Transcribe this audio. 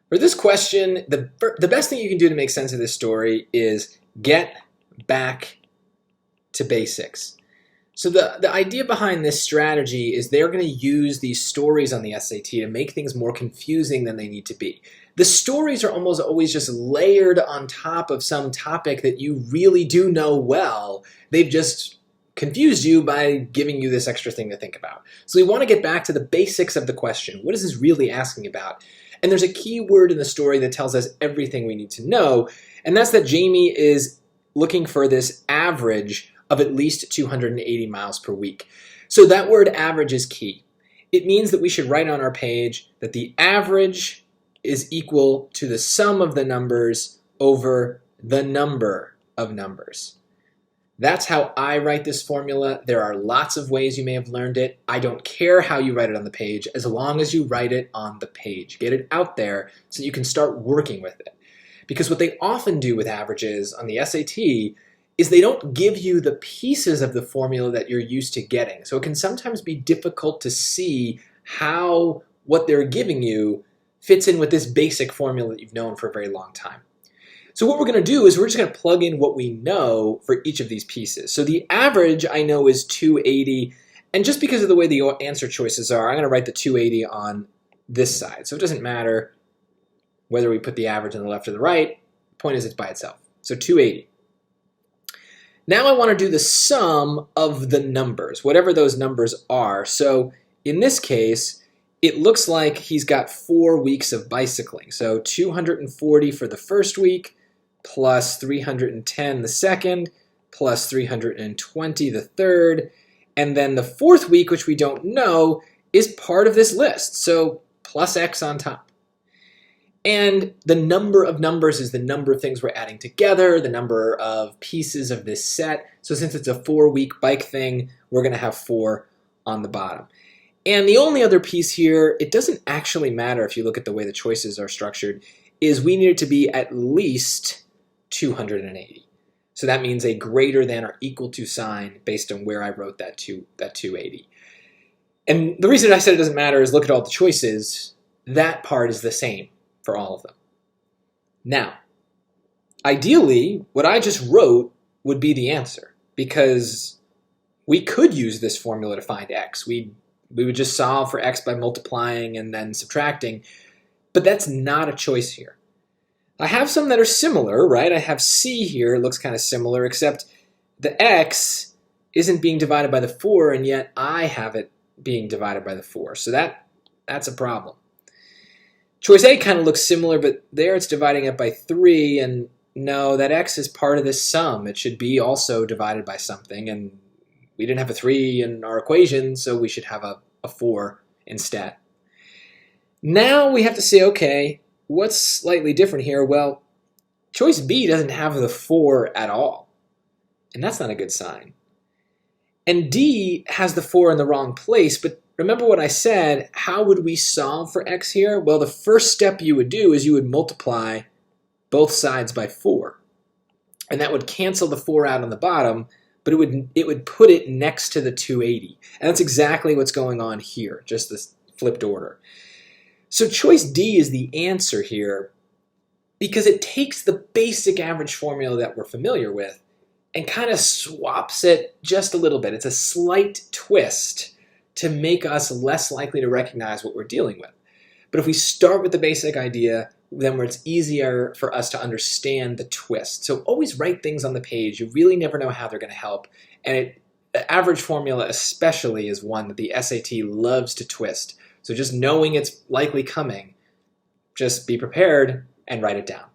For this question, the best thing you can do to make sense of this story is get back to basics. So the idea behind this strategy is they're going to use these stories on the SAT to make things more confusing than they need to be. The stories are almost always just layered on top of some topic that you really do know well. They've just confused you by giving you this extra thing to think about. So we want to get back to the basics of the question. What is this really asking about? And there's a key word in the story that tells us everything we need to know, and that's that Jamie is looking for this average of at least 280 miles per week. So that word average is key. It means that we should write on our page that the average is equal to the sum of the numbers over the number of numbers. That's how I write this formula. There are lots of ways you may have learned it. I don't care how you write it on the page, as long as you write it on the page. Get it out there so you can start working with it. Because what they often do with averages on the SAT is they don't give you the pieces of the formula that you're used to getting. So it can sometimes be difficult to see how what they're giving you fits in with this basic formula that you've known for a very long time. So what we're going to do is we're just going to plug in what we know for each of these pieces. So the average I know is 280, and just because of the way the answer choices are, I'm going to write the 280 on this side. So it doesn't matter whether we put the average on the left or the right. The point is it's by itself. So 280. Now I want to do the sum of the numbers, whatever those numbers are. So in this case, it looks like he's got 4 weeks of bicycling. So 240 for the first week, plus 310 the second, plus 320 the third, and then the fourth week, which we don't know, is part of this list, so plus X on top. And the number of numbers is the number of things we're adding together, the number of pieces of this set. So since it's a 4-week bike thing, we're going to have 4 on the bottom. And the only other piece here, it doesn't actually matter if you look at the way the choices are structured, is we need it to be at least 280. So that means a greater than or equal to sign based on where I wrote that 280. And the reason I said it doesn't matter is look at all the choices. That part is the same for all of them. Now, ideally, what I just wrote would be the answer, because we could use this formula to find X. We would just solve for X by multiplying and then subtracting, but that's not a choice here. I have some that are similar, right? I have C here, it looks kind of similar, except the X isn't being divided by the 4, and yet I have it being divided by the 4. So that's a problem. Choice A kind of looks similar, but there it's dividing it by 3, and no, that X is part of this sum. It should be also divided by something, and we didn't have a 3 in our equation, so we should have a 4 instead. Now we have to say, okay, what's slightly different here? Well, choice B doesn't have the 4 at all, and that's not a good sign. And D has the 4 in the wrong place, but remember what I said, how would we solve for X here? Well, the first step you would do is you would multiply both sides by 4, and that would cancel the 4 out on the bottom, but it would put it next to the 280. And that's exactly what's going on here, just this flipped order. So choice D is the answer here because it takes the basic average formula that we're familiar with and kind of swaps it just a little bit. It's a slight twist to make us less likely to recognize what we're dealing with. But if we start with the basic idea, then it's easier for us to understand the twist. So always write things on the page. You really never know how they're going to help. And the average formula especially is one that the SAT loves to twist. So just knowing it's likely coming, just be prepared and write it down.